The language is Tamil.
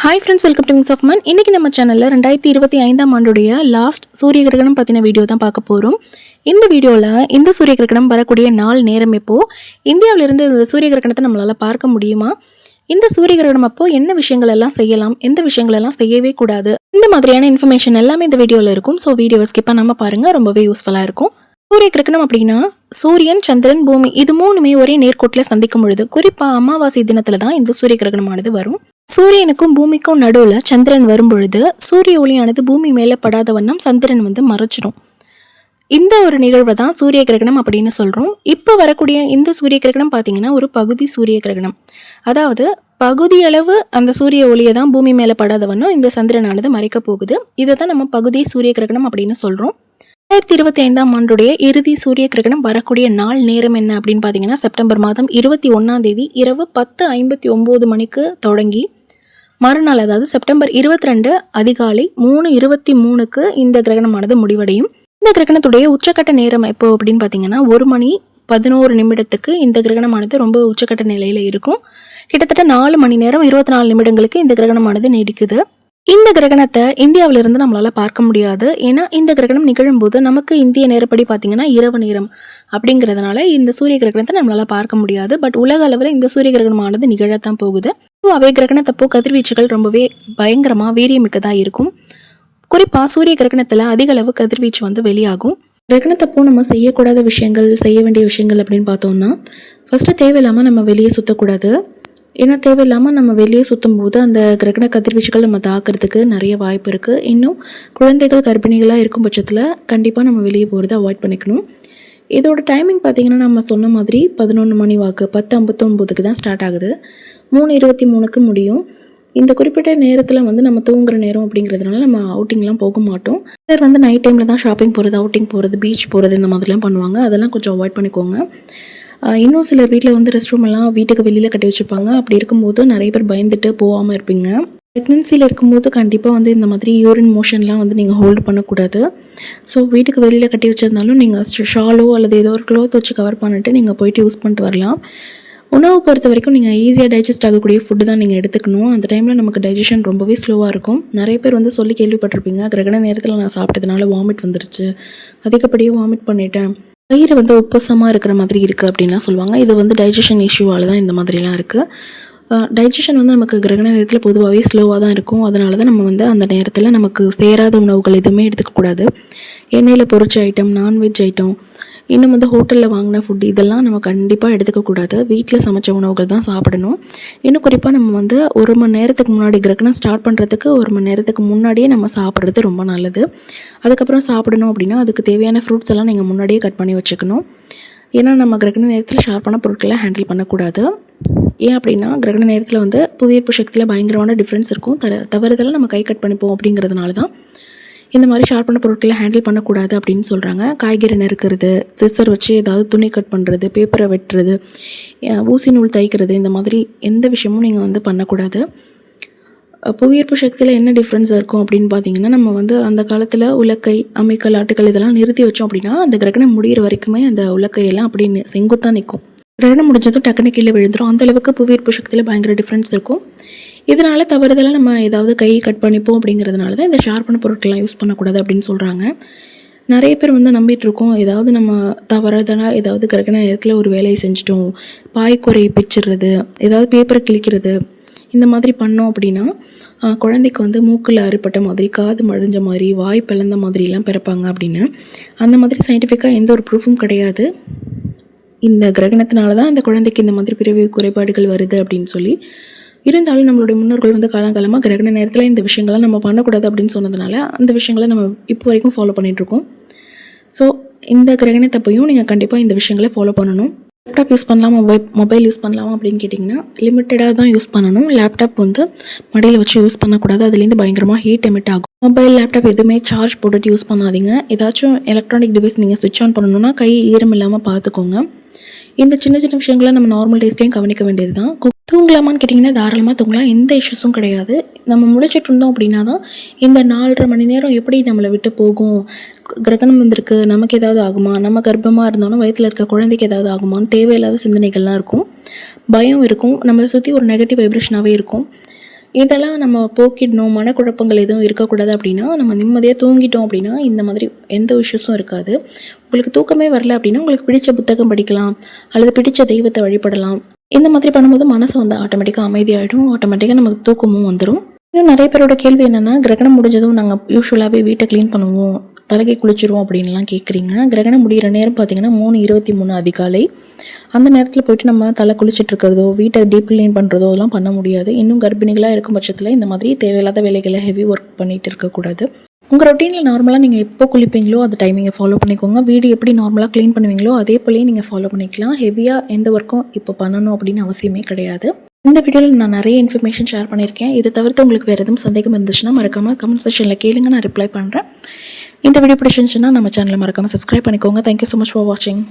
ஹாய் ஃப்ரெண்ட்ஸ், வெல்கம் டு மிஸ் ஆஃப் மன். இன்றைக்கி நம்ம சேனலில் 2025ஆம் ஆண்டுடைய லாஸ்ட் சூரிய கிரகணம் பற்றின வீடியோ தான் பார்க்க போகிறோம். இந்த வீடியோவில் இந்த சூரிய கிரகணம் வரக்கூடிய நாள் நேரம் எப்போது, இந்தியாவிலிருந்து இந்த சூரிய கிரகணத்தை நம்மளால் பார்க்க முடியுமா, இந்த சூரிய கிரகணம் அப்போது என்ன விஷயங்கள் எல்லாம் செய்யலாம், எந்த விஷயங்கள் எல்லாம் செய்யவே கூடாது, இந்த மாதிரியான இன்ஃபர்மேஷன் எல்லாமே இந்த வீடியோவில் இருக்கும். ஸோ வீடியோவை ஸ்கிப் பண்ணாமல் பாருங்கள், ரொம்பவே யூஸ்ஃபுல்லாக இருக்கும். சூரிய கிரகணம் அப்படின்னா சூரியன், சந்திரன், பூமி இது மூணுமே ஒரே நேர்கோட்டில் சந்திக்கும் பொழுது, குறிப்பாக அமாவாசை தினத்தில் தான் இந்த சூரிய கிரகணமானது வரும். சூரியனுக்கும் பூமிக்கும் நடுவில் சந்திரன் வரும்பொழுது சூரிய ஒளியானது பூமி மேலே படாத வண்ணம் சந்திரன் மறைச்சிடும். இந்த ஒரு நிகழ்வை தான் சூரிய கிரகணம் அப்படின்னு சொல்கிறோம். இப்போ வரக்கூடிய இந்த சூரிய கிரகணம் பார்த்தீங்கன்னா ஒரு பகுதி சூரிய கிரகணம். அதாவது பகுதியளவு அந்த சூரிய ஒளியை தான் பூமி மேலே படாத வண்ணம் இந்த சந்திரனானது மறைக்க போகுது. இதை தான் நம்ம பகுதி சூரிய கிரகணம் அப்படின்னு சொல்கிறோம். 2025ஆம் ஆண்டுடைய இறுதி சூரிய கிரகணம் வரக்கூடிய நாள் நேரம் என்ன அப்படின்னு பார்த்தீங்கன்னா செப்டம்பர் மாதம் 21ஆம் தேதி இரவு 10:59 மணிக்கு தொடங்கி மறுநாள் அதாவது செப்டம்பர் 22 அதிகாலை 3:23க்கு இந்த கிரகணமானது முடிவடையும். இந்த கிரகணத்துடைய உச்சக்கட்ட நேரம் எப்போ அப்படின்னு பார்த்தீங்கன்னா 1:11 இந்த கிரகணமானது ரொம்ப உச்சக்கட்ட நிலையில் இருக்கும். கிட்டத்தட்ட 4 மணி நேரம் 24 நிமிடங்களுக்கு இந்த கிரகணமானது நீடிக்குது. இந்த கிரகணத்தை இந்தியாவிலிருந்து நம்மளால் பார்க்க முடியாது. ஏன்னா இந்த கிரகணம் நிகழும்போது நமக்கு இந்திய நேரப்படி பார்த்தீங்கன்னா இரவு நேரம் அப்படிங்கிறதுனால இந்த சூரிய கிரகணத்தை நம்மளால் பார்க்க முடியாது. பட் உலக அளவில் இந்த சூரிய கிரகணமானது நிகழத்தான் போகுது. அவை கிரகணத்தப்போ கதிர்வீச்சுகள் ரொம்பவே பயங்கரமாக வீரியமிக்கதாக இருக்கும். குறிப்பாக சூரிய கிரகணத்தில் அதிக அளவு கதிர்வீச்சு வெளியாகும். கிரகணத்தப்போ நம்ம செய்யக்கூடாத விஷயங்கள், செய்ய வேண்டிய விஷயங்கள் அப்படின்னு பார்த்தோம்னா, ஃபஸ்ட்டு தேவையில்லாமல் நம்ம வெளியே சுற்றக்கூடாது. ஏன்னா தேவையில்லாமல் நம்ம வெளியே சுற்றும் போது அந்த கிரகண கதிர்வீச்சுகள் நம்ம தாக்கிறதுக்கு நிறைய வாய்ப்பு இருக்குது. இன்னும் குழந்தைகள் கர்ப்பிணிகளாக இருக்கும் பட்சத்தில் கண்டிப்பாக நம்ம வெளியே போகிறத அவாய்ட் பண்ணிக்கணும். இதோட டைமிங் பார்த்திங்கன்னா நம்ம சொன்ன மாதிரி 11 மணி வாக்கு 10:59க்கு தான் ஸ்டார்ட் ஆகுது. 3:23க்கு முடியும். இந்த குறிப்பிட்ட நேரத்தில் நம்ம தூங்குற நேரம் அப்படிங்கிறதுனால நம்ம அவுட்டிங்லாம் போக மாட்டோம். சிலர் நைட் டைமில் தான் ஷாப்பிங் போகிறது, அவுட்டிங் போகிறது, பீச் போகிறது இந்த மாதிரிலாம் பண்ணுவாங்க. அதெல்லாம் கொஞ்சம் அவாய்ட் பண்ணிக்கோங்க. இன்னும் சிலர் வீட்டில் ரெஸ்ட் ரூம் எல்லாம் வீட்டுக்கு வெளியில் கட்டி வச்சுருப்பாங்க. அப்படி இருக்கும்போது நிறைய பேர் பயந்துட்டு போகாமல் இருப்பீங்க. ப்ரெக்னென்சியில் இருக்கும்போது கண்டிப்பாக இந்த மாதிரி யூரின் மோஷன்லாம் நீங்கள் ஹோல்டு பண்ணக்கூடாது. ஸோ வீட்டுக்கு வெளியில் கட்டி வச்சுருந்தாலும் நீங்கள் ஷாலோ அல்லது ஏதோ ஒரு க்ளோத் வச்சு கவர் பண்ணிட்டு நீங்கள் போயிட்டு யூஸ் பண்ணிட்டு வரலாம். உணவு பொறுத்த வரைக்கும் நீங்கள் ஈஸியாக டைஜஸ்ட் ஆகக்கூடிய ஃபுட்டு தான் நீங்கள் எடுத்துக்கணும். அந்த டைமில் நமக்கு டைஜஷன் ரொம்பவே ஸ்லோவாக இருக்கும். நிறைய பேர் சொல்லி கேள்விப்பட்டிருப்பீங்க, கிரகண நேரத்தில் நான் சாப்பிட்டதுனால வாமிட் வந்துருச்சு, அதிகப்படியாக வாமிட் பண்ணிட்டேன், வயிறு உப்பசமாக இருக்கிற மாதிரி இருக்குது அப்படின்லாம் சொல்லுவாங்க. இது டைஜஷன் இஷ்யூவால் தான் இந்த மாதிரிலாம் இருக்குது. டைஜஷன் நமக்கு கிரகண நேரத்தில் பொதுவாகவே ஸ்லோவாக தான் இருக்கும். அதனால தான் நம்ம அந்த நேரத்தில் நமக்கு சேராத உணவுகள் எதுவுமே எடுத்துக்கக்கூடாது. எண்ணெயில் பொரிச்ச ஐட்டம், நான்வெஜ் ஐட்டம், இன்னும் ஹோட்டலில் வாங்கின ஃபுட் இதெல்லாம் நம்ம கண்டிப்பாக எடுத்துக்கக்கூடாது. வீட்டில் சமைச்ச உணவுகள் தான் சாப்பிடணும். இன்னும் குறிப்பாக நம்ம 1 மணி நேரத்துக்கு முன்னாடி கிரகணம் ஸ்டார்ட் பண்ணுறதுக்கு 1 மணி நேரத்துக்கு முன்னாடியே நம்ம சாப்பிட்றது ரொம்ப நல்லது. அதுக்கப்புறம் சாப்பிடணும் அப்படின்னா அதுக்கு தேவையான ஃப்ரூட்ஸ் எல்லாம் நீங்கள் முன்னாடியே கட் பண்ணி வச்சுக்கணும். ஏன்னா நம்ம கிரகண நேரத்தில் ஷார்ப்பான பொருட்களை ஹேண்டில் பண்ணக்கூடாது. ஏன் அப்படின்னா கிரகண நேரத்தில் புவியீர்ப்பு சக்தியில் பயங்கரமான டிஃப்ரென்ஸ் இருக்கும். தவறுதலாக நம்ம கை கட் பண்ணிப்போம் அப்படிங்கிறதுனால தான் இந்த மாதிரி ஷார்ப்பான பொருட்களை ஹேண்டில் பண்ணக்கூடாது அப்படின்னு சொல்கிறாங்க. காய்கறி நறுக்கிறது, சிசர் வச்சு ஏதாவது துணி கட் பண்ணுறது, பேப்பரை வெட்டுறது, ஊசி நூல் தைக்கிறது, இந்த மாதிரி எந்த விஷயமும் நீங்கள் பண்ணக்கூடாது. புவியீர்ப்பு சக்தியில் என்ன டிஃப்ரென்ஸ் இருக்கும் அப்படின்னு பார்த்தீங்கன்னா, நம்ம அந்த காலத்தில் உலக்கை, அம்மிக்கல், ஆட்டுக்கல் இதெல்லாம் நிறுத்தி வச்சோம் அப்படின்னா அந்த கிரகணம் முடிகிற வரைக்குமே அந்த உலக்கையெல்லாம் அப்படின்னு செங்குத்தாக நிற்கும். கிரகணம் முடிஞ்சதும் டக்குனு கீழே விழுந்துடும். அந்தளவுக்கு புவியீர்ப்பு சக்தியில் பயங்கர டிஃப்ரென்ஸ் இருக்கும். இதனால் தவறுதலாக நம்ம ஏதாவது கை கட் பண்ணிப்போம் அப்படிங்கிறதுனால தான் இந்த ஷார்ப்பான பொருட்கள்லாம் யூஸ் பண்ணக்கூடாது அப்படின்னு சொல்கிறாங்க. நிறைய பேர் நம்பிட்டுருக்கோம், ஏதாவது நம்ம தவறுதலாக ஏதாவது கிரகண நேரத்தில் ஒரு வேலையை செஞ்சிட்டோம், பாய்க்குறையை பிச்சிடுறது, ஏதாவது பேப்பரை கிழிக்கிறது, இந்த மாதிரி பண்ணோம் அப்படின்னா குழந்தைக்கு மூக்கில் அறுப்பட்ட மாதிரி, காது மழிஞ்ச மாதிரி, வாய் பிளந்த மாதிரிலாம் பிறப்பாங்க அப்படின்னு. அந்த மாதிரி சயின்டிஃபிக்காக எந்த ஒரு ப்ரூஃபும் கிடையாது. இந்த கிரகணத்தினால தான் இந்த குழந்தைக்கு இந்த மாதிரி பிறவி குறைபாடுகள் வருது அப்படின்னு சொல்லி. இருந்தாலும் நம்மளுடைய முன்னோர்கள் காலங்காலமாக கிரகண நேரத்தில் இந்த விஷயங்கள்லாம் நம்ம பண்ணக்கூடாது அப்படின்னு சொன்னதுனால அந்த விஷயங்களை நம்ம இப்போ வரைக்கும் ஃபாலோ பண்ணிகிட்ருக்கோம். ஸோ இந்த கிரகணத்தப்பையும் நீங்கள் கண்டிப்பாக இந்த விஷயங்களை ஃபாலோ பண்ணணும். லேப்டாப் யூஸ் பண்ணலாமா, மொபைல் யூஸ் பண்ணலாமா அப்படின்னு கேட்டிங்கன்னா லிமிட்டடாக தான் யூஸ் பண்ணணும். லேப்டாப் மடியில் வச்சு யூஸ் பண்ணக்கூடாது. அதுலேருந்து பயங்கரமாக ஹீட் எமிட் ஆகும். மொபைல், லேப்டாப் எதுவுமே சார்ஜ் போட்டுட்டு யூஸ் பண்ணாதீங்க. ஏதாச்சும் எலக்ட்ரானிக் டிவைஸ் நீங்கள் சுவிட்ச் ஆன் பண்ணணுன்னா கை ஈரம் இல்லாமல் பார்த்துக்கோங்க. இந்த சின்ன சின்ன விஷயங்களை நம்ம நார்மல் டேஸ்ட்லேயும் கவனிக்க வேண்டியது தான். தூங்கலாமான்னு கேட்டிங்கன்னா தாராளமாக தூங்கலாம், எந்த இஷ்யூஸும் கிடையாது. நம்ம முடிச்சுட்டு இருந்தோம் அப்படின்னா தான் இந்த 4.5 மணி நேரம் எப்படி நம்மளை விட்டு போகும், கிரகணம் வந்திருக்கு, நமக்கு ஏதாவது ஆகுமா, நம்ம கர்ப்பமாக இருந்தோன்னா வயிற்றில் இருக்க குழந்தைக்கு ஏதாவது ஆகுமான்னு தேவையில்லாத சிந்தனைகள்லாம் இருக்கும், பயம் இருக்கும், நம்மளை சுற்றி ஒரு நெகட்டிவ் வைப்ரேஷனாகவே இருக்கும். இதெல்லாம் நம்ம போக்கிடணும், மனக்குழப்பங்கள் எதுவும் இருக்கக்கூடாது அப்படின்னா, நம்ம நிம்மதியாக தூங்கிட்டோம் அப்படின்னா இந்த மாதிரி எந்த இஷ்யூஸும் இருக்காது. உங்களுக்கு தூக்கமே வரல அப்படின்னா உங்களுக்கு பிடிச்ச புத்தகம் படிக்கலாம், அல்லது பிடிச்ச தெய்வத்தை வழிபடலாம். இந்த மாதிரி பண்ணும்போது மனசு வந்து ஆட்டோமேட்டிக்காக அமைதியாகிடும், ஆட்டோமேட்டிக்காக நமக்கு தூக்கமும் வந்துடும். இன்னும் நிறைய பேரோட கேள்வி என்னென்னா, கிரகணம் முடிஞ்சதும் நாங்கள் யூஸ்வலாகவே வீட்டை க்ளீன் பண்ணுவோம், தலைக்கு குளிச்சிருவோம் அப்படின்லாம் கேட்குறீங்க. கிரகணம் முடிகிற நேரம் பார்த்திங்கன்னா 3:23 அதிகாலை. அந்த நேரத்தில் போய்ட்டு நம்ம தலை குளிச்சுட்டு இருக்கிறதோ, வீட்டை டீப் க்ளீன் பண்ணுறதோ அதெல்லாம் பண்ண முடியாது. இன்னும் கர்ப்பிணிகளாக இருக்கும் பட்சத்தில் இந்த மாதிரி தேவையில்லாத வேலைகளை ஹெவி ஒர்க் பண்ணிகிட்டு இருக்கக்கூடாது. உங்கள் ரொட்டீனில் நார்மலாக நீங்கள் எப்போ குளிப்பீங்களோ அந்த டைமிங்கை ஃபாலோ பண்ணிக்கோங்க. வீடு எப்படி நார்மலாக க்ளீன் பண்ணுவீங்களோ அதே போலேயே நீங்கள் ஃபாலோ பண்ணிக்கலாம். ஹெவியாக எந்த ஒர்க்கும் இப்போ பண்ணணும் அப்படின்னு அவசியமே கிடையாது. இந்த வீடியோவில் நான் நிறைய இன்ஃபர்மேஷன் ஷேர் பண்ணியிருக்கேன். இதை தவிர்த்து உங்களுக்கு வேறு எதுவும் சந்தேகம் இருந்துச்சுன்னா மறக்காமல் கமெண்ட் செக்ஷனில் கேளுங்க, நான் ரிப்ளை பண்ணுறேன். இந்த வீடியோ பிடிச்சிருந்துச்சுன்னா நம்ம சேனலை மறக்காமல் சப்ஸ்கிரைப் பண்ணிக்கோங்க. தேங்க்யூ ஸோ மச் ஃபார் வாட்சிங்.